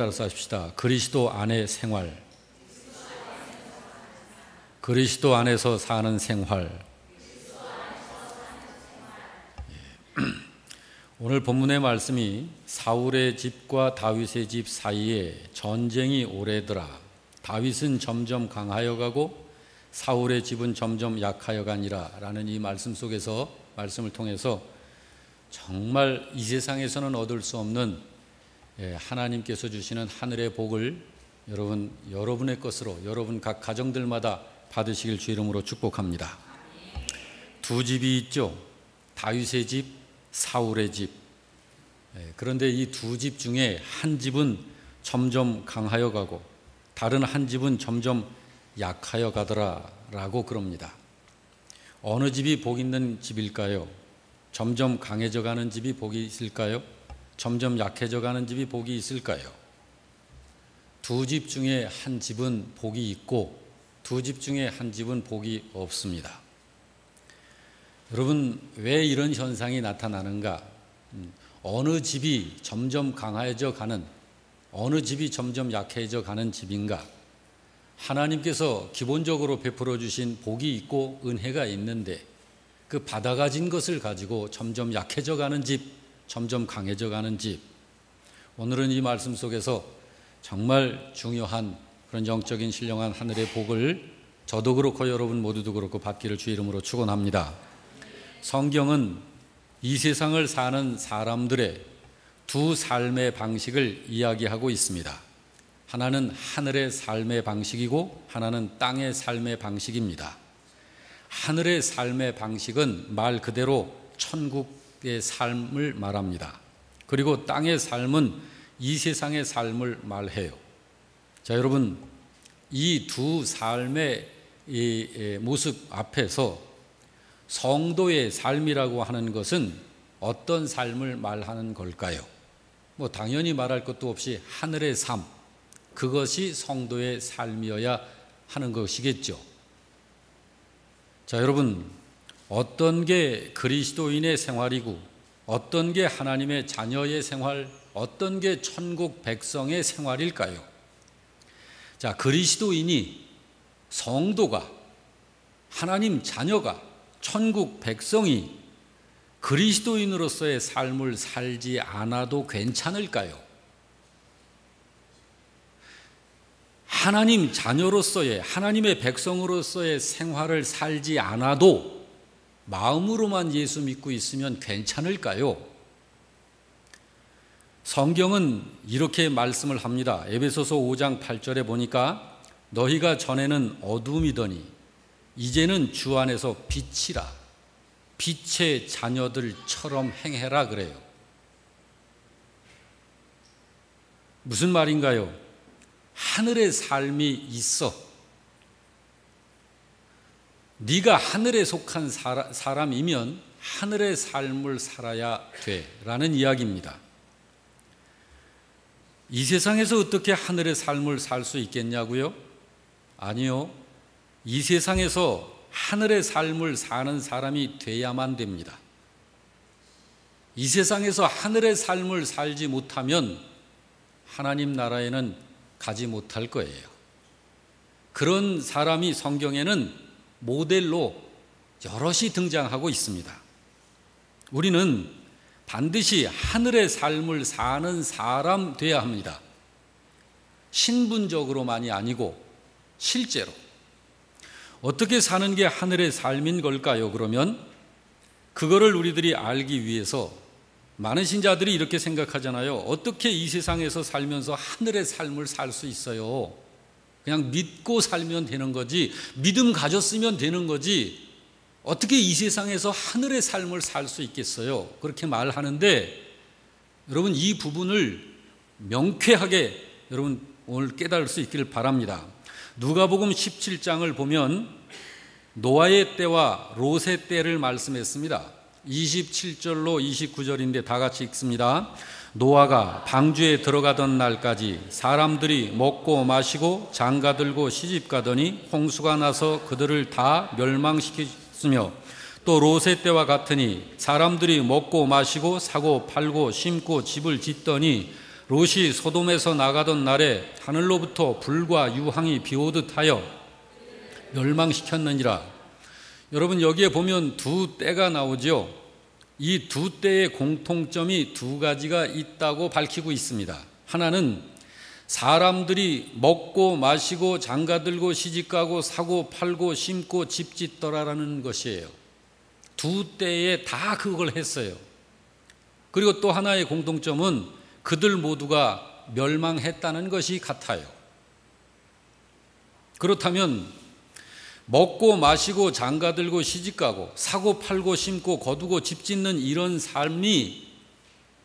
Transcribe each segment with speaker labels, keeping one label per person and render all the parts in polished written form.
Speaker 1: 따라서 하십시다. 그리스도 안의 생활. 그리스도 안에서 사는 생활. 오늘 본문의 말씀이 사울의 집과 다윗의 집 사이에 전쟁이 오래더라. 다윗은 점점 강하여 가고 사울의 집은 점점 약하여 가니라 라는 이 말씀 속에서, 말씀을 통해서 정말 이 세상에서는 얻을 수 없는 하나님께서 주시는 하늘의 복을 여러분의 것으로, 여러분 각 가정들마다 받으시길 주 이름으로 축복합니다. 두 집이 있죠. 다윗의 집, 사울의 집. 그런데 이 두 집 중에 한 집은 점점 강하여 가고 다른 한 집은 점점 약하여 가더라 라고 그럽니다. 어느 집이 복 있는 집일까요? 점점 강해져 가는 집이 복이 있을까요? 점점 약해져 가는 집이 복이 있을까요? 두 집 중에 한 집은 복이 있고 두 집 중에 한 집은 복이 없습니다. 여러분, 왜 이런 현상이 나타나는가? 어느 집이 점점 강해져 가는, 어느 집이 점점 약해져 가는 집인가? 하나님께서 기본적으로 베풀어 주신 복이 있고 은혜가 있는데 그 받아가진 것을 가지고 점점 약해져 가는 집, 점점 강해져 가는 집. 오늘은 이 말씀 속에서 정말 중요한 그런 영적인 신령한 하늘의 복을 저도 그렇고 여러분 모두도 그렇고 받기를 주 이름으로 축원합니다. 성경은 이 세상을 사는 사람들의 두 삶의 방식을 이야기하고 있습니다. 하나는 하늘의 삶의 방식이고 하나는 땅의 삶의 방식입니다. 하늘의 삶의 방식은 말 그대로 천국의 삶을 말합니다. 그리고 땅의 삶은 이 세상의 삶을 말해요. 자, 여러분, 이 두 삶의 이 모습 앞에서 성도의 삶이라고 하는 것은 어떤 삶을 말하는 걸까요? 당연히 말할 것도 없이 하늘의 삶, 그것이 성도의 삶이어야 하는 것이겠죠. 자, 여러분, 어떤 게 그리스도인의 생활이고 어떤 게 하나님의 자녀의 생활, 어떤 게 천국 백성의 생활일까요? 자, 그리스도인이, 성도가, 하나님 자녀가, 천국 백성이 그리스도인으로서의 삶을 살지 않아도 괜찮을까요? 하나님 자녀로서의, 하나님의 백성으로서의 생활을 살지 않아도 마음으로만 예수 믿고 있으면 괜찮을까요? 성경은 이렇게 말씀을 합니다. 에베소서 5장 8절에 보니까 너희가 전에는 어둠이더니 이제는 주 안에서 빛이라, 빛의 자녀들처럼 행해라 그래요. 무슨 말인가요? 하늘의 삶이 있어. 네가 하늘에 속한 사람이면 하늘의 삶을 살아야 돼 라는 이야기입니다. 이 세상에서 어떻게 하늘의 삶을 살 수 있겠냐고요? 아니요. 이 세상에서 하늘의 삶을 사는 사람이 돼야만 됩니다. 이 세상에서 하늘의 삶을 살지 못하면 하나님 나라에는 가지 못할 거예요. 그런 사람이 성경에는 모델로 여럿이 등장하고 있습니다. 우리는 반드시 하늘의 삶을 사는 사람 돼야 합니다. 신분적으로만이 아니고 실제로. 어떻게 사는 게 하늘의 삶인 걸까요? 그러면 그거를 우리들이 알기 위해서 많은 신자들이 이렇게 생각하잖아요. 어떻게 이 세상에서 살면서 하늘의 삶을 살 수 있어요? 그냥 믿고 살면 되는 거지, 믿음 가졌으면 되는 거지, 어떻게 이 세상에서 하늘의 삶을 살 수 있겠어요? 그렇게 말하는데, 여러분 이 부분을 명쾌하게 여러분 오늘 깨달을 수 있기를 바랍니다. 누가복음 17장을 보면 노아의 때와 롯의 때를 말씀했습니다. 27절로 29절인데 다 같이 읽습니다. 노아가 방주에 들어가던 날까지 사람들이 먹고 마시고 장가들고 시집가더니 홍수가 나서 그들을 다 멸망시켰으며, 또 롯의 때와 같으니 사람들이 먹고 마시고 사고 팔고 심고 집을 짓더니 롯이 소돔에서 나가던 날에 하늘로부터 불과 유황이 비오듯 하여 멸망시켰느니라. 여러분, 여기에 보면 두 때가 나오죠. 이 두 때의 공통점이 두 가지가 있다고 밝히고 있습니다. 하나는 사람들이 먹고 마시고 장가들고 시집가고 사고 팔고 심고 집 짓더라라는 것이에요. 두 때에 다 그걸 했어요. 그리고 또 하나의 공통점은 그들 모두가 멸망했다는 것이 같아요. 그렇다면 먹고 마시고 장가들고 시집가고 사고 팔고 심고 거두고 집 짓는 이런 삶이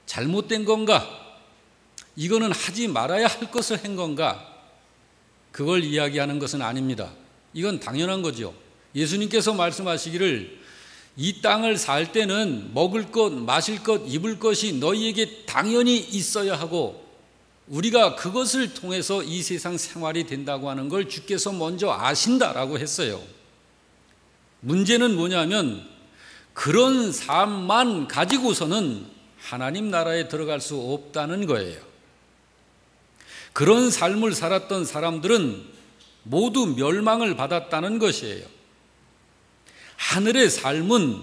Speaker 1: 잘못된 건가? 이거는 하지 말아야 할 것을 한 건가? 그걸 이야기하는 것은 아닙니다. 이건 당연한 거죠. 예수님께서 말씀하시기를 이 땅을 살 때는 먹을 것, 마실 것, 입을 것이 너희에게 당연히 있어야 하고 우리가 그것을 통해서 이 세상 생활이 된다고 하는 걸 주께서 먼저 아신다라고 했어요. 문제는 뭐냐면 그런 삶만 가지고서는 하나님 나라에 들어갈 수 없다는 거예요. 그런 삶을 살았던 사람들은 모두 멸망을 받았다는 것이에요. 하늘의 삶은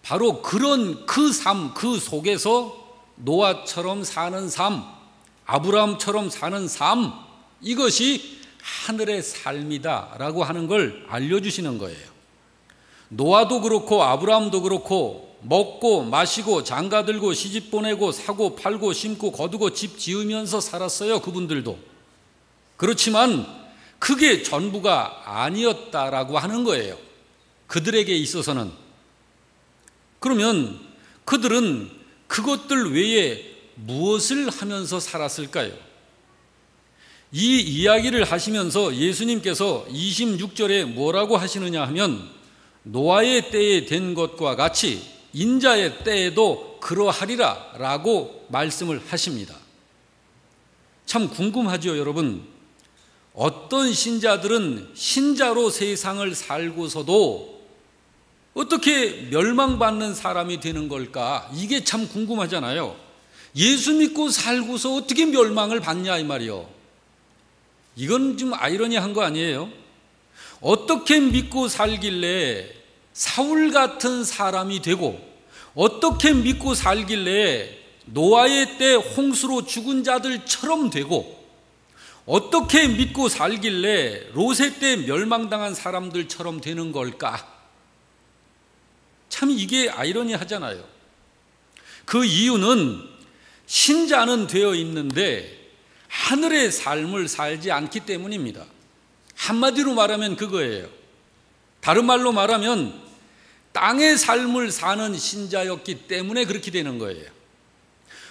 Speaker 1: 바로 그런 그 삶, 그 속에서 노아처럼 사는 삶, 아브라함처럼 사는 삶, 이것이 하늘의 삶이다라고 하는 걸 알려주시는 거예요. 노아도 그렇고 아브라함도 그렇고 먹고 마시고 장가들고 시집 보내고 사고 팔고 심고 거두고 집 지으면서 살았어요. 그분들도. 그렇지만 그게 전부가 아니었다라고 하는 거예요. 그들에게 있어서는. 그러면 그들은 그것들 외에 무엇을 하면서 살았을까요? 이 이야기를 하시면서 예수님께서 26절에 뭐라고 하시느냐 하면 노아의 때에 된 것과 같이 인자의 때에도 그러하리라 라고 말씀을 하십니다. 참 궁금하죠, 여러분. 어떤 신자들은 신자로 세상을 살고서도 어떻게 멸망받는 사람이 되는 걸까? 이게 참 궁금하잖아요. 예수 믿고 살고서 어떻게 멸망을 받냐 이 말이요. 이건 좀 아이러니한 거 아니에요? 어떻게 믿고 살길래 사울 같은 사람이 되고 어떻게 믿고 살길래 노아의 때 홍수로 죽은 자들처럼 되고 어떻게 믿고 살길래 롯의 때 멸망당한 사람들처럼 되는 걸까? 참 이게 아이러니하잖아요. 그 이유는 신자는 되어 있는데 하늘의 삶을 살지 않기 때문입니다. 한마디로 말하면 그거예요. 다른 말로 말하면 땅의 삶을 사는 신자였기 때문에 그렇게 되는 거예요.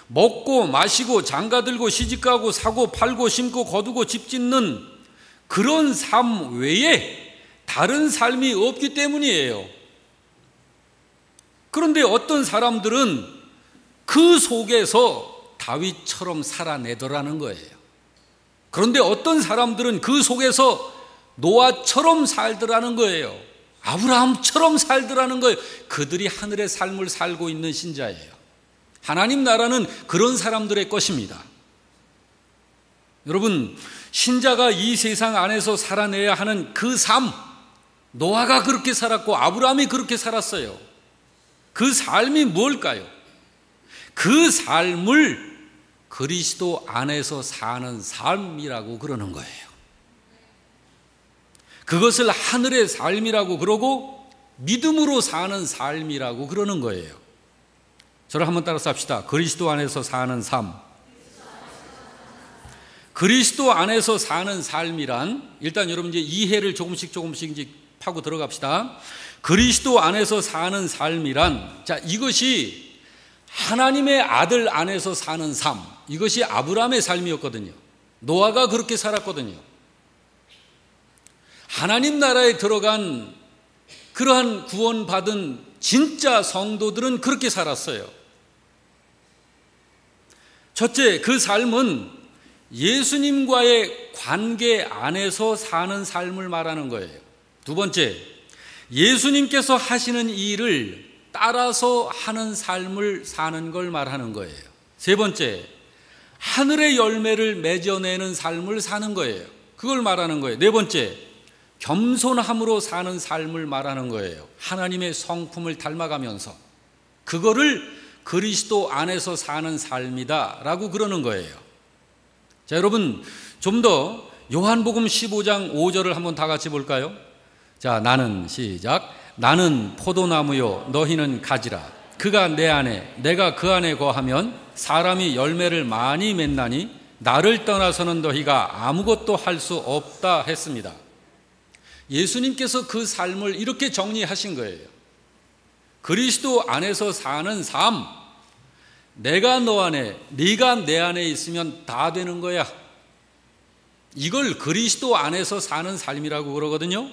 Speaker 1: 먹고 마시고 장가들고 시집가고 사고 팔고 심고 거두고 집 짓는 그런 삶 외에 다른 삶이 없기 때문이에요. 그런데 어떤 사람들은 그 속에서 다윗처럼 살아내더라는 거예요. 그런데 어떤 사람들은 그 속에서 노아처럼 살더라는 거예요. 아브라함처럼 살더라는 거예요. 그들이 하늘의 삶을 살고 있는 신자예요. 하나님 나라는 그런 사람들의 것입니다. 여러분, 신자가 이 세상 안에서 살아내야 하는 그 삶, 노아가 그렇게 살았고 아브라함이 그렇게 살았어요. 그 삶이 뭘까요? 그 삶을 그리스도 안에서 사는 삶이라고 그러는 거예요. 그것을 하늘의 삶이라고 그러고 믿음으로 사는 삶이라고 그러는 거예요. 저를 한번 따라서 합시다. 그리스도 안에서 사는 삶. 그리스도 안에서 사는 삶이란, 일단 여러분 이제 이해를 조금씩 이제 파고 들어갑시다. 그리스도 안에서 사는 삶이란, 자, 이것이 하나님의 아들 안에서 사는 삶, 이것이 아브라함의 삶이었거든요. 노아가 그렇게 살았거든요. 하나님 나라에 들어간 그러한 구원받은 진짜 성도들은 그렇게 살았어요. 첫째, 그 삶은 예수님과의 관계 안에서 사는 삶을 말하는 거예요. 두 번째, 예수님께서 하시는 일을 따라서 하는 삶을 사는 걸 말하는 거예요. 세 번째, 하늘의 열매를 맺어내는 삶을 사는 거예요. 그걸 말하는 거예요. 네 번째, 겸손함으로 사는 삶을 말하는 거예요. 하나님의 성품을 닮아가면서 그거를 그리스도 안에서 사는 삶이다라고 그러는 거예요. 자, 여러분 좀 더 요한복음 15장 5절을 한번 다 같이 볼까요? 자, 나는 시작. 나는 포도나무요 너희는 가지라. 그가 내 안에 내가 그 안에 거하면 사람이 열매를 많이 맺나니 나를 떠나서는 너희가 아무것도 할 수 없다 했습니다. 예수님께서 그 삶을 이렇게 정리하신 거예요. 그리스도 안에서 사는 삶, 내가 너 안에, 네가 내 안에 있으면 다 되는 거야. 이걸 그리스도 안에서 사는 삶이라고 그러거든요.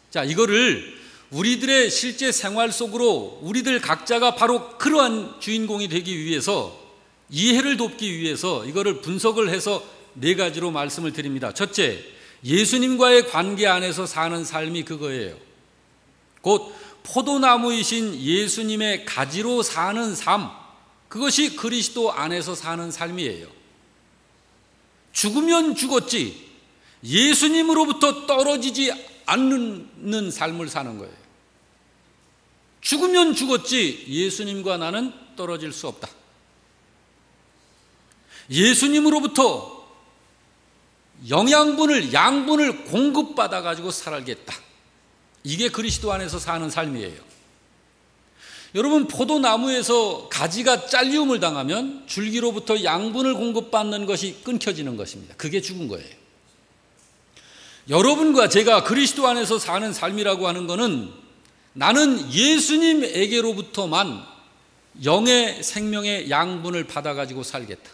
Speaker 1: 자, 이거를 우리들의 실제 생활 속으로 우리들 각자가 바로 그러한 주인공이 되기 위해서, 이해를 돕기 위해서 이거를 분석을 해서 네 가지로 말씀을 드립니다. 첫째, 예수님과의 관계 안에서 사는 삶이 그거예요. 곧 포도나무이신 예수님의 가지로 사는 삶, 그것이 그리스도 안에서 사는 삶이에요. 죽으면 죽었지 예수님으로부터 떨어지지 않는 삶을 사는 거예요. 죽으면 죽었지 예수님과 나는 떨어질 수 없다. 예수님으로부터 양분을 공급받아 가지고 살겠다. 이게 그리스도 안에서 사는 삶이에요. 여러분, 포도나무에서 가지가 잘리움을 당하면 줄기로부터 양분을 공급받는 것이 끊겨지는 것입니다. 그게 죽은 거예요. 여러분과 제가 그리스도 안에서 사는 삶이라고 하는 것은 나는 예수님에게로부터만 영의 생명의 양분을 받아가지고 살겠다.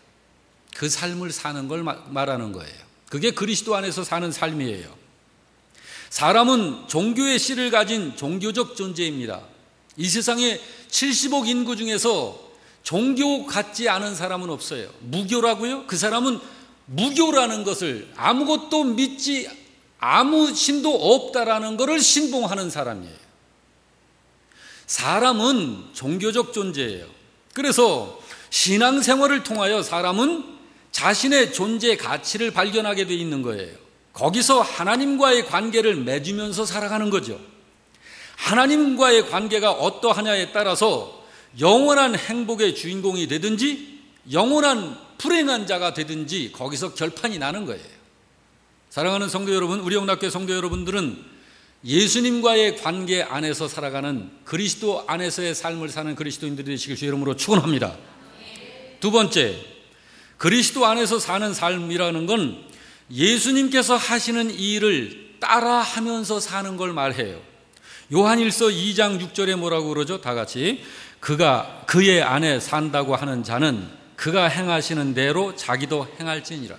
Speaker 1: 그 삶을 사는 걸 말하는 거예요. 그게 그리스도 안에서 사는 삶이에요. 사람은 종교의 씨를 가진 종교적 존재입니다. 이 세상에 70억 인구 중에서 종교 같지 않은 사람은 없어요. 무교라고요? 그 사람은 무교라는 것을, 아무것도 믿지, 아무 신도 없다라는 것을 신봉하는 사람이에요. 사람은 종교적 존재예요. 그래서 신앙생활을 통하여 사람은 자신의 존재 가치를 발견하게 돼 있는 거예요. 거기서 하나님과의 관계를 맺으면서 살아가는 거죠. 하나님과의 관계가 어떠하냐에 따라서 영원한 행복의 주인공이 되든지 영원한 불행한 자가 되든지 거기서 결판이 나는 거예요. 사랑하는 성도 여러분, 우리 영락교회 성도 여러분들은 예수님과의 관계 안에서 살아가는 그리스도 안에서의 삶을 사는 그리스도인들이 되시길 주 이름으로 축원합니다. 두 번째, 그리스도 안에서 사는 삶이라는 건 예수님께서 하시는 일을 따라하면서 사는 걸 말해요. 요한일서 2장 6절에 뭐라고 그러죠? 다 같이. 그가 그의 안에 산다고 하는 자는 그가 행하시는 대로 자기도 행할지니라.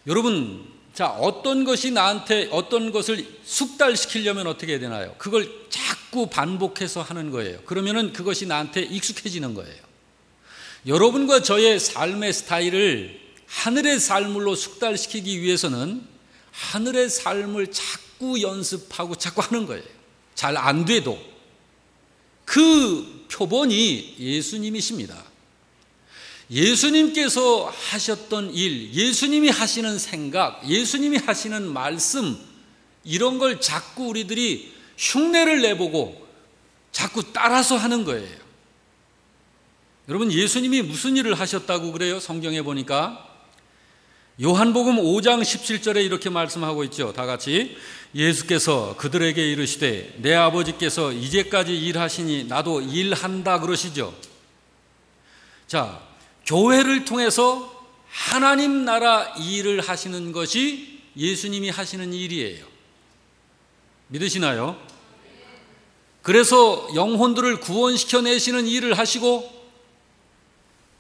Speaker 1: 여러분, 자, 어떤 것이 나한테 어떤 것을 숙달시키려면 어떻게 해야 되나요? 그걸 자꾸 반복해서 하는 거예요. 그러면은 그것이 나한테 익숙해지는 거예요. 여러분과 저의 삶의 스타일을 하늘의 삶으로 숙달시키기 위해서는 하늘의 삶을 자꾸 연습하고 자꾸 하는 거예요. 잘 안 돼도. 그 표본이 예수님이십니다. 예수님께서 하셨던 일, 예수님이 하시는 생각, 예수님이 하시는 말씀, 이런 걸 자꾸 우리들이 흉내를 내보고 자꾸 따라서 하는 거예요. 여러분, 예수님이 무슨 일을 하셨다고 그래요? 성경에 보니까 요한복음 5장 17절에 이렇게 말씀하고 있죠. 다 같이. 예수께서 그들에게 이르시되 내 아버지께서 이제까지 일하시니 나도 일한다 그러시죠. 자, 교회를 통해서 하나님 나라 일을 하시는 것이 예수님이 하시는 일이에요. 믿으시나요? 그래서 영혼들을 구원시켜 내시는 일을 하시고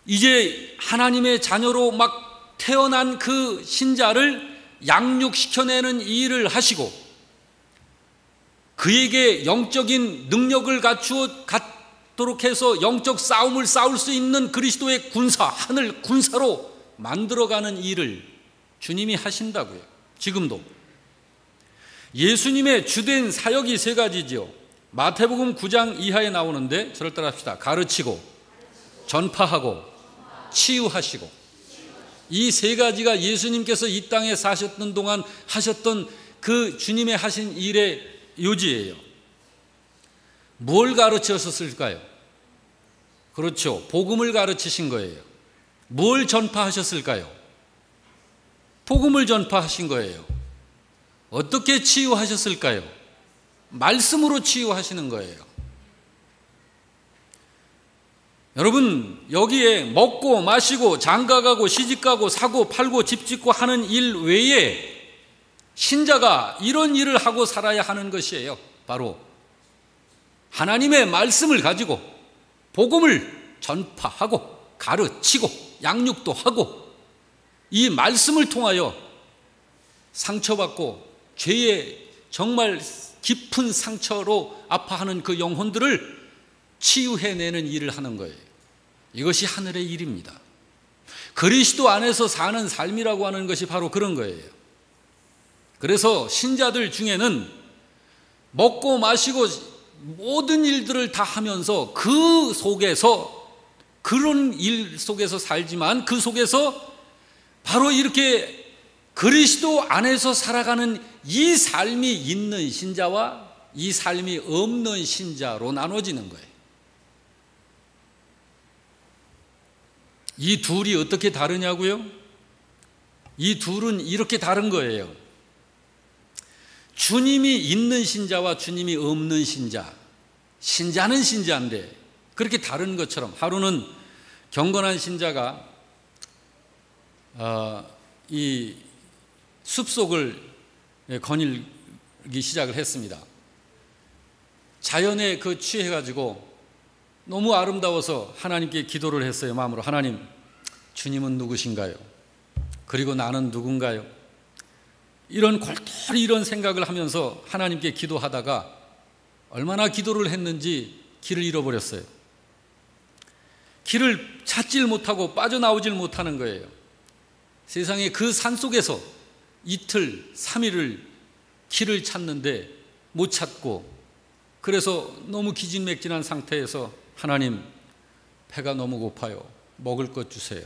Speaker 1: 이제 하나님의 자녀로 막 태어난 그 신자를 양육시켜내는 일을 하시고 그에게 영적인 능력을 갖도록 해서 영적 싸움을 싸울 수 있는 그리스도의 군사, 하늘 군사로 만들어가는 일을 주님이 하신다고요. 지금도. 예수님의 주된 사역이 세 가지죠. 마태복음 9장 이하에 나오는데 저를 따라 합시다. 가르치고, 전파하고, 치유하시고. 이 세 가지가 예수님께서 이 땅에 사셨던 동안 하셨던 그 주님의 하신 일의 요지예요. 뭘 가르치셨을까요? 그렇죠. 복음을 가르치신 거예요. 뭘 전파하셨을까요? 복음을 전파하신 거예요. 어떻게 치유하셨을까요? 말씀으로 치유하시는 거예요. 여러분, 여기에 먹고 마시고 장가가고 시집가고 사고 팔고 집 짓고 하는 일 외에 신자가 이런 일을 하고 살아야 하는 것이에요. 바로 하나님의 말씀을 가지고 복음을 전파하고 가르치고 양육도 하고, 이 말씀을 통하여 상처받고 죄의 정말 깊은 상처로 아파하는 그 영혼들을 치유해내는 일을 하는 거예요. 이것이 하늘의 일입니다. 그리스도 안에서 사는 삶이라고 하는 것이 바로 그런 거예요. 그래서 신자들 중에는 먹고 마시고 모든 일들을 다 하면서 그 속에서, 그런 일 속에서 살지만 그 속에서 바로 이렇게 그리스도 안에서 살아가는 이 삶이 있는 신자와 이 삶이 없는 신자로 나눠지는 거예요. 이 둘이 어떻게 다르냐고요? 이 둘은 이렇게 다른 거예요. 주님이 있는 신자와 주님이 없는 신자, 신자는 신자인데 그렇게 다른 것처럼, 하루는 경건한 신자가 이 숲속을 거닐기 시작을 했습니다. 자연에 취해가지고 너무 아름다워서 하나님께 기도를 했어요. 마음으로, 하나님, 주님은 누구신가요? 그리고 나는 누군가요? 골똘히 이런 생각을 하면서 하나님께 기도하다가 얼마나 기도를 했는지 길을 잃어버렸어요. 길을 찾질 못하고 빠져나오질 못하는 거예요. 세상에 그 산속에서 이틀, 3일을 길을 찾는데 못 찾고, 그래서 너무 기진맥진한 상태에서 하나님, 배가 너무 고파요. 먹을 것 주세요.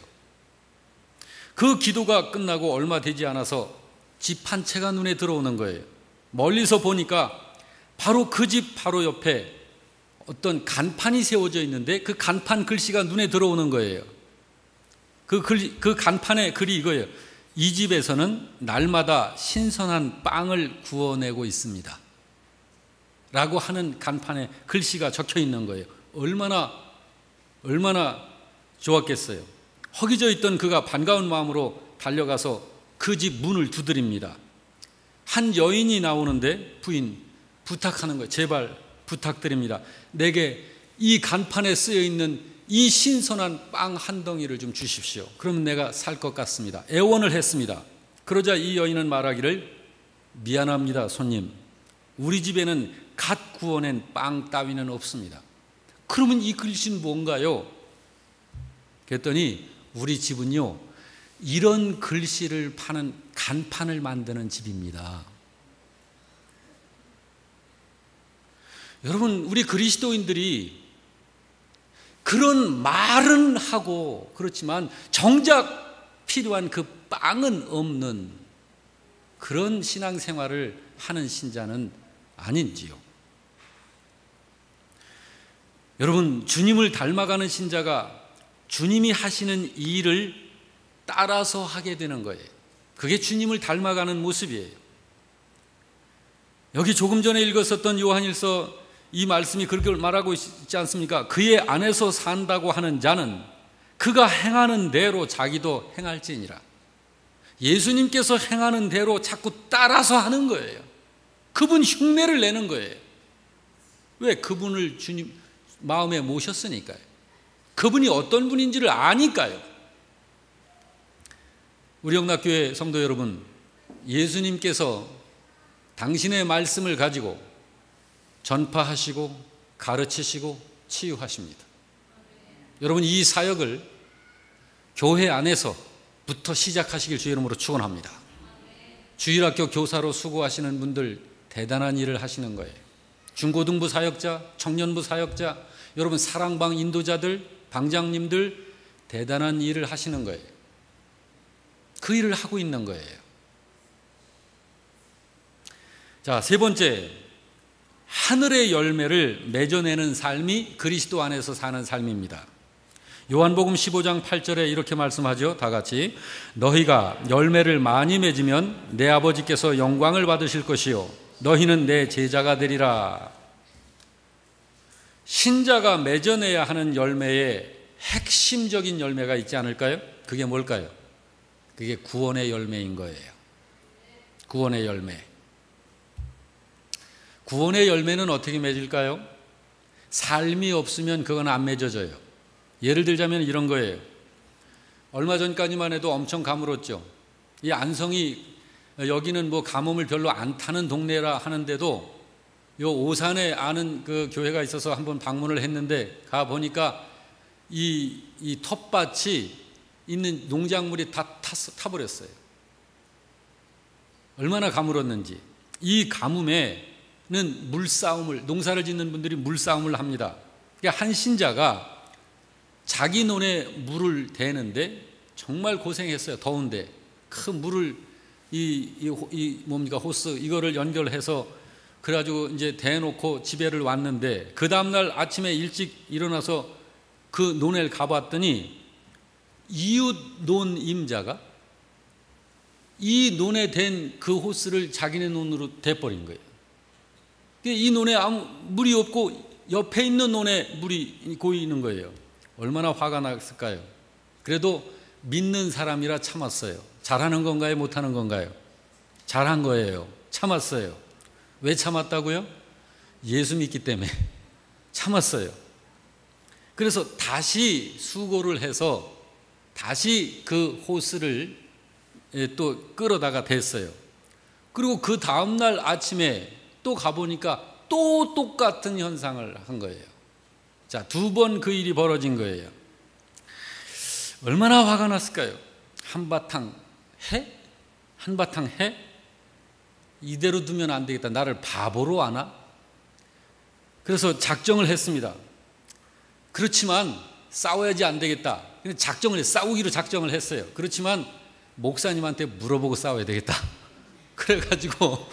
Speaker 1: 그 기도가 끝나고 얼마 되지 않아서 집 한 채가 눈에 들어오는 거예요. 멀리서 보니까 바로 그 집 바로 옆에 어떤 간판이 세워져 있는데 그 간판 글씨가 눈에 들어오는 거예요. 그 간판의 글이 이거예요. 이 집에서는 날마다 신선한 빵을 구워내고 있습니다. 라고 하는 간판에 글씨가 적혀 있는 거예요. 얼마나 좋았겠어요. 허기져 있던 그가 반가운 마음으로 달려가서 그 집 문을 두드립니다. 한 여인이 나오는데 부인 부탁하는 거예요. 제발 부탁드립니다. 내게 이 간판에 쓰여 있는 이 신선한 빵 한 덩이를 좀 주십시오. 그러면 내가 살 것 같습니다. 애원을 했습니다. 그러자 이 여인은 말하기를, 미안합니다, 손님. 우리 집에는 갓 구워낸 빵 따위는 없습니다. 그러면 이 글씨는 뭔가요? 그랬더니 우리 집은요, 이런 글씨를 파는 간판을 만드는 집입니다. 여러분, 우리 그리스도인들이 그런 말은 하고 그렇지만 정작 필요한 그 빵은 없는 그런 신앙생활을 하는 신자는 아닌지요. 여러분, 주님을 닮아가는 신자가 주님이 하시는 일을 따라서 하게 되는 거예요. 그게 주님을 닮아가는 모습이에요. 여기 조금 전에 읽었었던 요한일서 이 말씀이 그렇게 말하고 있지 않습니까? 그의 안에서 산다고 하는 자는 그가 행하는 대로 자기도 행할지니라. 예수님께서 행하는 대로 자꾸 따라서 하는 거예요. 그분 흉내를 내는 거예요. 왜? 그분을 주님 마음에 모셨으니까요. 그분이 어떤 분인지를 아니까요. 우리 영락교회 성도 여러분, 예수님께서 당신의 말씀을 가지고 전파하시고 가르치시고 치유하십니다. 여러분, 이 사역을 교회 안에서부터 시작하시길 주의 이름으로 축원합니다. 주일학교 교사로 수고하시는 분들 대단한 일을 하시는 거예요. 중고등부 사역자, 청년부 사역자, 여러분 사랑방 인도자들, 방장님들 대단한 일을 하시는 거예요. 그 일을 하고 있는 거예요. 자, 세 번째, 하늘의 열매를 맺어내는 삶이 그리스도 안에서 사는 삶입니다. 요한복음 15장 8절에 이렇게 말씀하죠. 다 같이, 너희가 열매를 많이 맺으면 내 아버지께서 영광을 받으실 것이요 너희는 내 제자가 되리라. 신자가 맺어내야 하는 열매에 핵심적인 열매가 있지 않을까요? 그게 뭘까요? 그게 구원의 열매인 거예요. 구원의 열매. 구원의 열매는 어떻게 맺을까요? 삶이 없으면 그건 안 맺어져요. 예를 들자면 이런 거예요. 얼마 전까지만 해도 엄청 가물었죠. 이 안성이, 여기는 뭐 가뭄을 별로 안 타는 동네라 하는데도 요 오산에 아는 그 교회가 있어서 한번 방문을 했는데 가 보니까 이 텃밭이 있는 농작물이 다 타버렸어요. 얼마나 가물었는지. 이 가뭄에는 물싸움을, 농사를 짓는 분들이 물싸움을 합니다. 그러니까 한 신자가 자기 논에 물을 대는데 정말 고생했어요. 더운데 큰 물을 뭡니까, 호스 이거를 연결해서 그래가지고 이제 대놓고 집에를 왔는데 그 다음날 아침에 일찍 일어나서 그 논에 가봤더니 이웃 논 임자가 이 논에 댄 그 호스를 자기네 논으로 대버린 거예요. 이 논에 아무 물이 없고 옆에 있는 논에 물이 고이는 거예요. 얼마나 화가 났을까요? 그래도 믿는 사람이라 참았어요. 잘하는 건가요? 못하는 건가요? 잘한 거예요. 참았어요. 왜 참았다고요? 예수 믿기 때문에 참았어요. 그래서 다시 수고를 해서 다시 그 호스를 또 끌어다가 댔어요. 그리고 그 다음날 아침에 또 가보니까 또 똑같은 현상을 한 거예요. 자, 두 번 그 일이 벌어진 거예요. 얼마나 화가 났을까요? 한바탕 해? 한바탕 해? 이대로 두면 안 되겠다. 나를 바보로 아나? 그래서 작정을 했습니다. 그렇지만 싸워야지 안 되겠다. 싸우기로 작정을 했어요. 그렇지만 목사님한테 물어보고 싸워야 되겠다. 그래가지고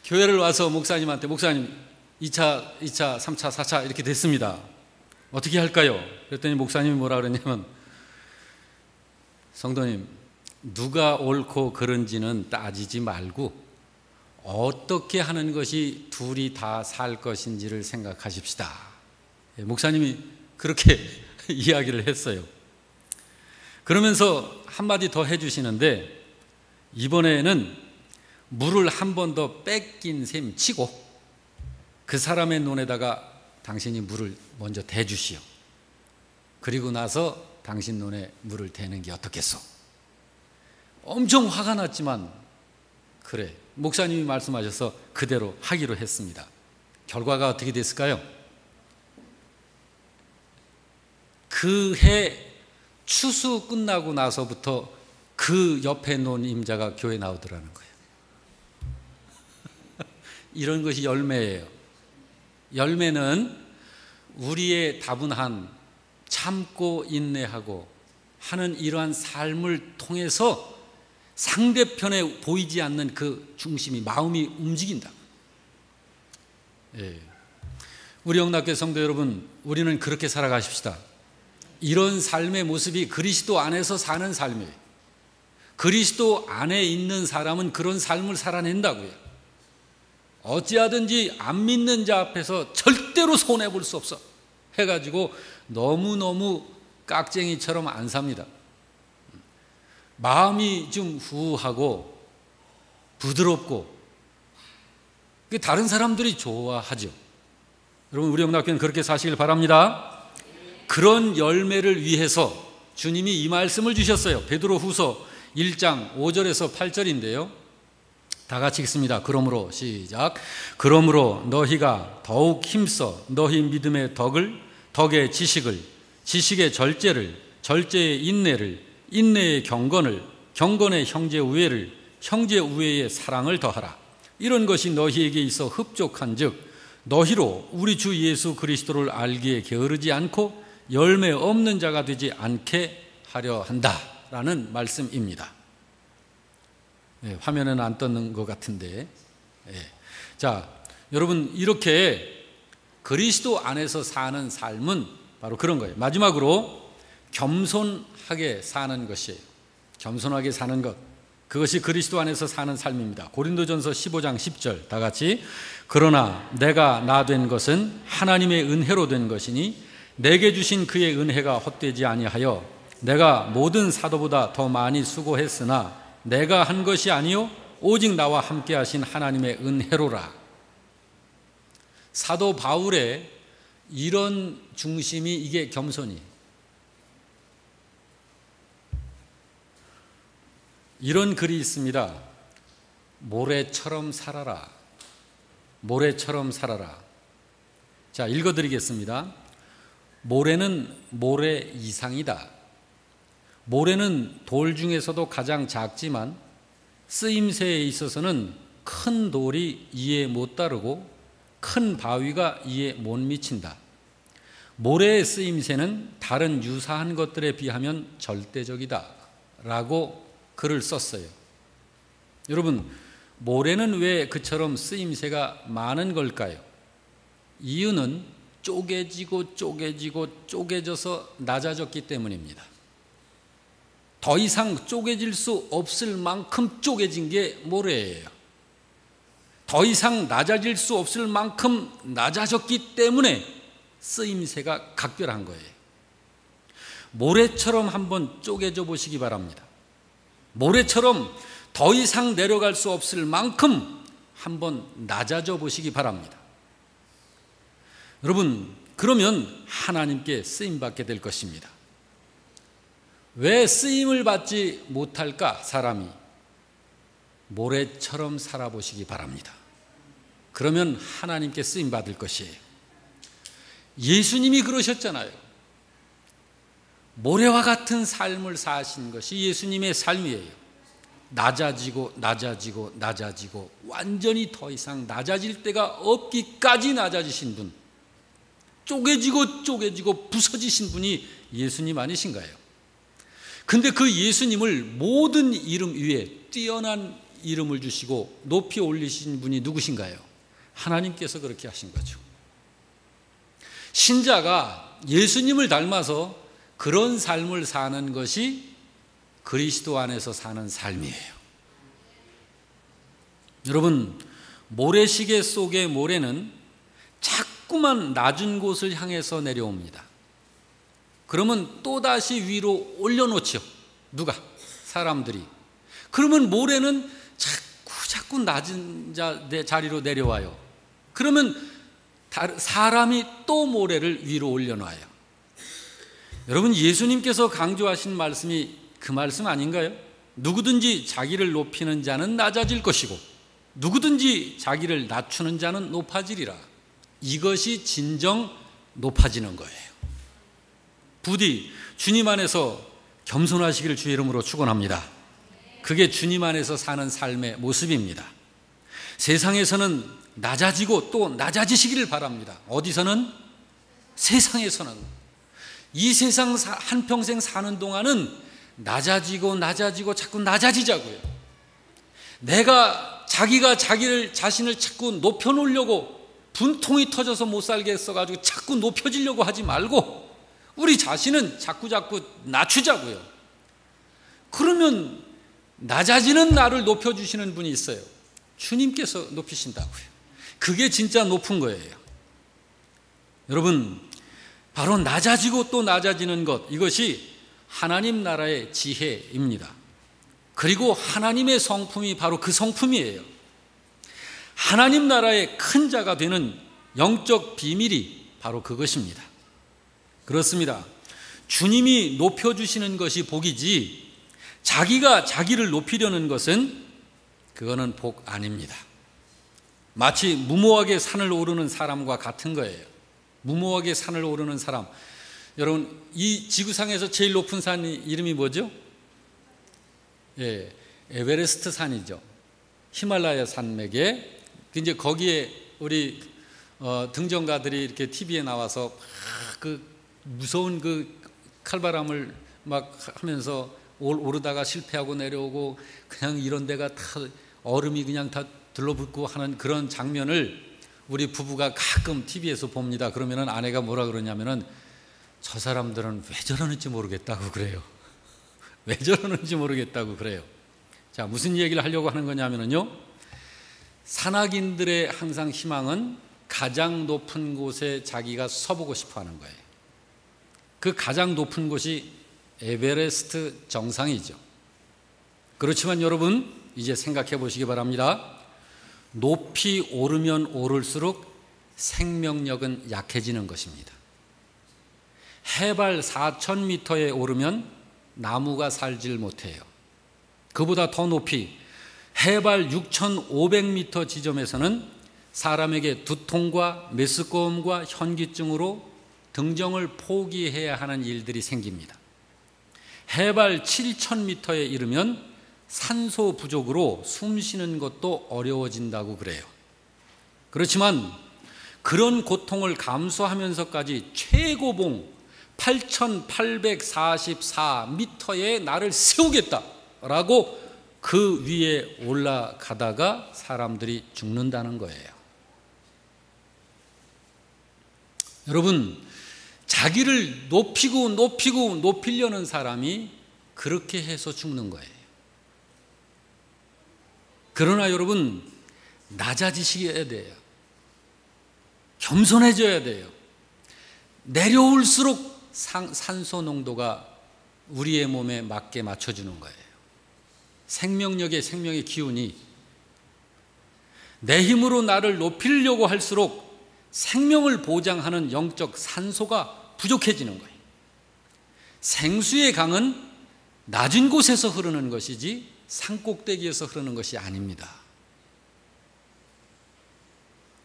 Speaker 1: 교회를 와서 목사님한테, 목사님 2차, 3차, 4차 이렇게 됐습니다. 어떻게 할까요? 그랬더니 목사님이 뭐라 그랬냐면, 성도님, 누가 옳고 그른지는 따지지 말고 어떻게 하는 것이 둘이 다 살 것인지를 생각하십시다. 목사님이 그렇게 이야기를 했어요. 그러면서 한마디 더 해주시는데, 이번에는 물을 한 번 더 뺏긴 셈 치고 그 사람의 논에다가 당신이 물을 먼저 대주시오. 그리고 나서 당신 논에 물을 대는 게 어떻겠소? 엄청 화가 났지만, 그래, 목사님이 말씀하셔서 그대로 하기로 했습니다. 결과가 어떻게 됐을까요? 그 해 추수 끝나고 나서부터 그 옆에 논 임자가 교회 나오더라는 거예요. 이런 것이 열매예요. 열매는 우리의 다분한 참고 인내하고 하는 이러한 삶을 통해서 상대편에 보이지 않는 그 중심이, 마음이 움직인다. 예. 우리 영락교회 성도 여러분, 우리는 그렇게 살아가십시다. 이런 삶의 모습이 그리스도 안에서 사는 삶이에요. 그리스도 안에 있는 사람은 그런 삶을 살아낸다고요. 어찌하든지 안 믿는 자 앞에서 절대로 손해볼 수 없어 해가지고 너무너무 깍쟁이처럼 안 삽니다. 마음이 좀 후하고 부드럽고 다른 사람들이 좋아하죠. 여러분, 우리 영락교회는 그렇게 사시길 바랍니다. 그런 열매를 위해서 주님이 이 말씀을 주셨어요. 베드로후서 1장 5절에서 8절인데요. 다 같이 읽습니다. 그러므로 시작. 그러므로 너희가 더욱 힘써 너희 믿음의 덕을, 덕의 지식을, 지식의 절제를, 절제의 인내를, 인내의 경건을, 경건의 형제 우애를, 형제 우애의 사랑을 더하라. 이런 것이 너희에게 있어 흡족한즉 너희로 우리 주 예수 그리스도를 알기에 게으르지 않고 열매 없는 자가 되지 않게 하려 한다라는 말씀입니다. 화면에는 안 떴는 것 같은데, 자, 여러분, 이렇게 그리스도 안에서 사는 삶은 바로 그런 거예요. 마지막으로 겸손하게 사는 것이에요. 겸손하게 사는 것, 그것이 그리스도 안에서 사는 삶입니다. 고린도전서 15장 10절 다 같이, 그러나 내가 나 된 것은 하나님의 은혜로 된 것이니 내게 주신 그의 은혜가 헛되지 아니하여 내가 모든 사도보다 더 많이 수고했으나 내가 한 것이 아니요 오직 나와 함께 하신 하나님의 은혜로라. 사도 바울의 이런 중심이, 이게 겸손이에요. 이런 글이 있습니다. 모래처럼 살아라. 모래처럼 살아라. 자, 읽어드리겠습니다. 모래는 모래 이상이다. 모래는 돌 중에서도 가장 작지만 쓰임새에 있어서는 큰 돌이 이에 못 따르고 큰 바위가 이에 못 미친다. 모래의 쓰임새는 다른 유사한 것들에 비하면 절대적이다 라고 글을 썼어요. 여러분, 모래는 왜 그처럼 쓰임새가 많은 걸까요? 이유는 쪼개지고 쪼개져서 낮아졌기 때문입니다. 더 이상 쪼개질 수 없을 만큼 쪼개진 게 모래예요. 더 이상 낮아질 수 없을 만큼 낮아졌기 때문에 쓰임새가 각별한 거예요. 모래처럼 한번 쪼개져 보시기 바랍니다. 모래처럼 더 이상 내려갈 수 없을 만큼 한번 낮아져 보시기 바랍니다. 여러분, 그러면 하나님께 쓰임받게 될 것입니다. 왜 쓰임을 받지 못할까? 사람이 모래처럼 살아보시기 바랍니다. 그러면 하나님께 쓰임받을 것이에요. 예수님이 그러셨잖아요. 모래와 같은 삶을 사신 것이 예수님의 삶이에요. 낮아지고 완전히 더 이상 낮아질 데가 없기까지 낮아지신 분, 쪼개지고 부서지신 분이 예수님 아니신가요? 근데 그 예수님을 모든 이름 위에 뛰어난 이름을 주시고 높이 올리신 분이 누구신가요? 하나님께서 그렇게 하신 거죠. 신자가 예수님을 닮아서 그런 삶을 사는 것이 그리스도 안에서 사는 삶이에요. 여러분, 모래시계 속의 모래는 자꾸만 낮은 곳을 향해서 내려옵니다. 그러면 또다시 위로 올려놓죠. 누가? 사람들이. 그러면 모래는 자꾸 낮은 자리로 내려와요. 그러면 사람이 또 모래를 위로 올려놔요. 여러분, 예수님께서 강조하신 말씀이 그 말씀 아닌가요? 누구든지 자기를 높이는 자는 낮아질 것이고 누구든지 자기를 낮추는 자는 높아지리라. 이것이 진정 높아지는 거예요. 부디 주님 안에서 겸손하시기를 주의 이름으로 축원합니다. 그게 주님 안에서 사는 삶의 모습입니다. 세상에서는 낮아지고 또 낮아지시기를 바랍니다. 어디서는? 세상에서는. 이 세상 한평생 사는 동안은 낮아지고 자꾸 낮아지자고요. 자기가 자신을 자꾸 높여놓으려고 분통이 터져서 못 살겠어가지고 자꾸 높여지려고 하지 말고 우리 자신은 자꾸 낮추자고요. 그러면 낮아지는 나를 높여주시는 분이 있어요. 주님께서 높이신다고요. 그게 진짜 높은 거예요. 여러분, 바로 낮아지고 또 낮아지는 것, 이것이 하나님 나라의 지혜입니다. 그리고 하나님의 성품이 바로 그 성품이에요. 하나님 나라의 큰 자가 되는 영적 비밀이 바로 그것입니다. 그렇습니다. 주님이 높여주시는 것이 복이지 자기가 자기를 높이려는 것은 그거는 복 아닙니다. 마치 무모하게 산을 오르는 사람과 같은 거예요. 무모하게 산을 오르는 사람. 여러분, 이 지구상에서 제일 높은 산 이름이 뭐죠? 에베레스트 산이죠. 히말라야 산맥에 이제 거기에 우리 등정가들이 이렇게 TV에 나와서 그 무서운 그 칼바람을 막 하면서 오르다가 실패하고 내려오고 그냥 이런 데가 다 얼음이 그냥 다 들러붙고 하는 그런 장면을 우리 부부가 가끔 TV에서 봅니다. 그러면은 아내가 뭐라 그러냐면은 저 사람들은 왜 저러는지 모르겠다고 그래요. 왜 저러는지 모르겠다고 그래요. 자, 무슨 얘기를 하려고 하는 거냐면요, 산악인들의 항상 희망은 가장 높은 곳에 자기가 서보고 싶어 하는 거예요. 그 가장 높은 곳이 에베레스트 정상이죠. 그렇지만 여러분, 이제 생각해 보시기 바랍니다. 높이 오르면 오를수록 생명력은 약해지는 것입니다. 해발 4,000m에 오르면 나무가 살질 못해요. 그보다 더 높이 해발 6,500m 지점에서는 사람에게 두통과 메스꺼움과 현기증으로 등정을 포기해야 하는 일들이 생깁니다. 해발 7,000m에 이르면 산소 부족으로 숨 쉬는 것도 어려워진다고 그래요. 그렇지만 그런 고통을 감수하면서까지 최고봉 8,844m에 나를 세우겠다라고 그 위에 올라가다가 사람들이 죽는다는 거예요. 여러분, 자기를 높이려는 사람이 그렇게 해서 죽는 거예요. 그러나 여러분, 낮아지셔야 돼요. 겸손해져야 돼요. 내려올수록 산소 농도가 우리의 몸에 맞게 맞춰주는 거예요. 생명의 기운이 내 힘으로 나를 높이려고 할수록 생명을 보장하는 영적 산소가 부족해지는 거예요. 생수의 강은 낮은 곳에서 흐르는 것이지 산꼭대기에서 흐르는 것이 아닙니다.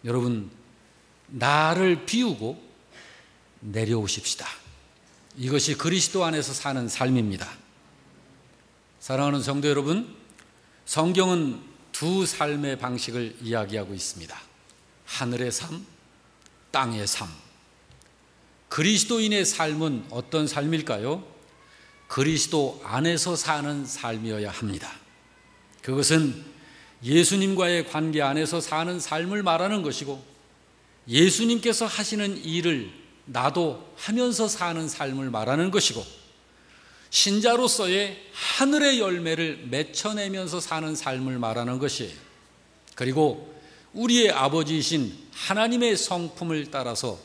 Speaker 1: 여러분, 나를 비우고 내려오십시다. 이것이 그리스도 안에서 사는 삶입니다. 사랑하는 성도 여러분, 성경은 두 삶의 방식을 이야기하고 있습니다. 하늘의 삶, 땅의 삶. 그리스도인의 삶은 어떤 삶일까요? 그리스도 안에서 사는 삶이어야 합니다. 그것은 예수님과의 관계 안에서 사는 삶을 말하는 것이고, 예수님께서 하시는 일을 나도 하면서 사는 삶을 말하는 것이고, 신자로서의 하늘의 열매를 맺혀내면서 사는 삶을 말하는 것이에요. 그리고 우리의 아버지이신 하나님의 성품을 따라서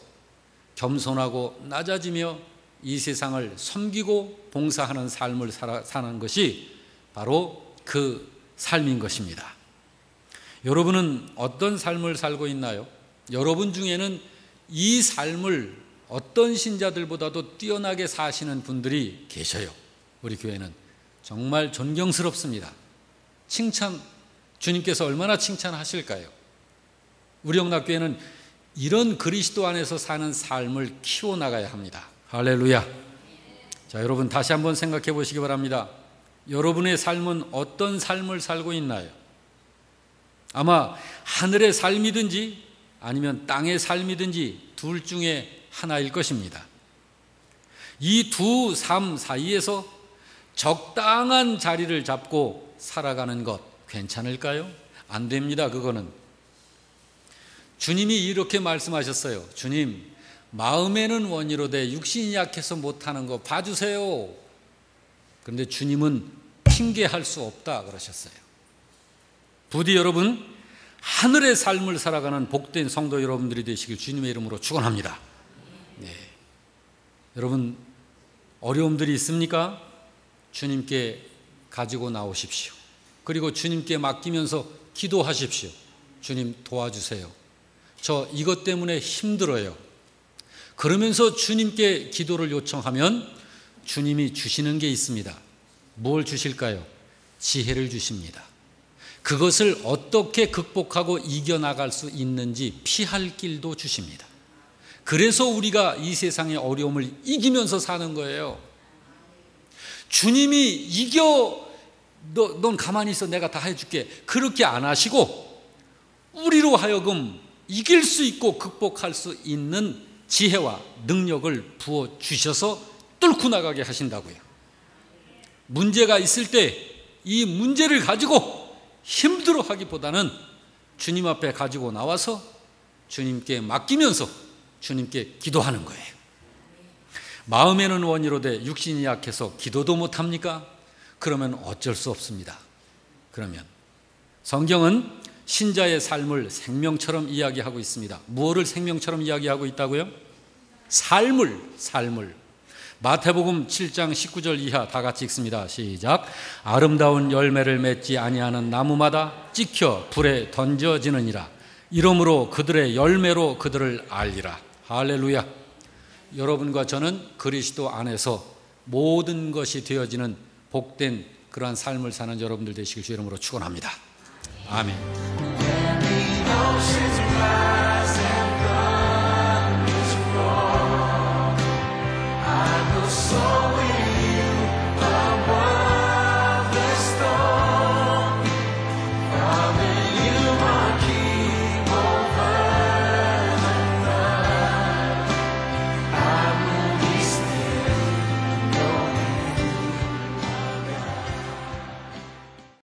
Speaker 1: 겸손하고 낮아지며 이 세상을 섬기고 봉사하는 삶을 사는 것이 바로 그 삶인 것입니다. 여러분은 어떤 삶을 살고 있나요? 여러분 중에는 이 삶을 어떤 신자들보다도 뛰어나게 사시는 분들이 계셔요. 우리 교회는 정말 존경스럽습니다. 주님께서 얼마나 칭찬하실까요? 우리 영락교회는 이런 그리스도 안에서 사는 삶을 키워나가야 합니다. 할렐루야. 자, 여러분 다시 한번 생각해 보시기 바랍니다. 여러분의 삶은 어떤 삶을 살고 있나요? 아마 하늘의 삶이든지 아니면 땅의 삶이든지 둘 중에 하나일 것입니다. 이 두 삶 사이에서 적당한 자리를 잡고 살아가는 것 괜찮을까요? 안 됩니다. 그거는 주님이 이렇게 말씀하셨어요. 주님, 마음에는 원이로되 육신이 약해서 못하는 거 봐주세요. 그런데 주님은 핑계할 수 없다 그러셨어요. 부디 여러분, 하늘의 삶을 살아가는 복된 성도 여러분들이 되시길 주님의 이름으로 축원합니다. 네. 여러분, 어려움들이 있습니까? 주님께 가지고 나오십시오. 그리고 주님께 맡기면서 기도하십시오. 주님 도와주세요. 저 이것 때문에 힘들어요. 그러면서 주님께 기도를 요청하면 주님이 주시는 게 있습니다. 뭘 주실까요? 지혜를 주십니다. 그것을 어떻게 극복하고 이겨나갈 수 있는지 피할 길도 주십니다. 그래서 우리가 이 세상의 어려움을 이기면서 사는 거예요. 주님이 이겨, 넌 가만히 있어, 내가 다 해줄게, 그렇게 안 하시고 우리로 하여금 이길 수 있고 극복할 수 있는 지혜와 능력을 부어주셔서 뚫고 나가게 하신다고요. 문제가 있을 때 이 문제를 가지고 힘들어하기보다는 주님 앞에 가지고 나와서 주님께 맡기면서 주님께 기도하는 거예요. 마음에는 원이로되 육신이 약해서 기도도 못합니까? 그러면 어쩔 수 없습니다. 그러면 성경은 신자의 삶을 생명처럼 이야기하고 있습니다. 무엇을 생명처럼 이야기하고 있다고요? 삶을. 마태복음 7장 19절 이하 다 같이 읽습니다. 시작. 아름다운 열매를 맺지 아니하는 나무마다 찍혀 불에 던져지느니라. 이러므로 그들의 열매로 그들을 알리라. 할렐루야. 여러분과 저는 그리스도 안에서 모든 것이 되어지는 복된 그러한 삶을 사는 여러분들 되시길 주 이름으로 축원합니다. 아멘.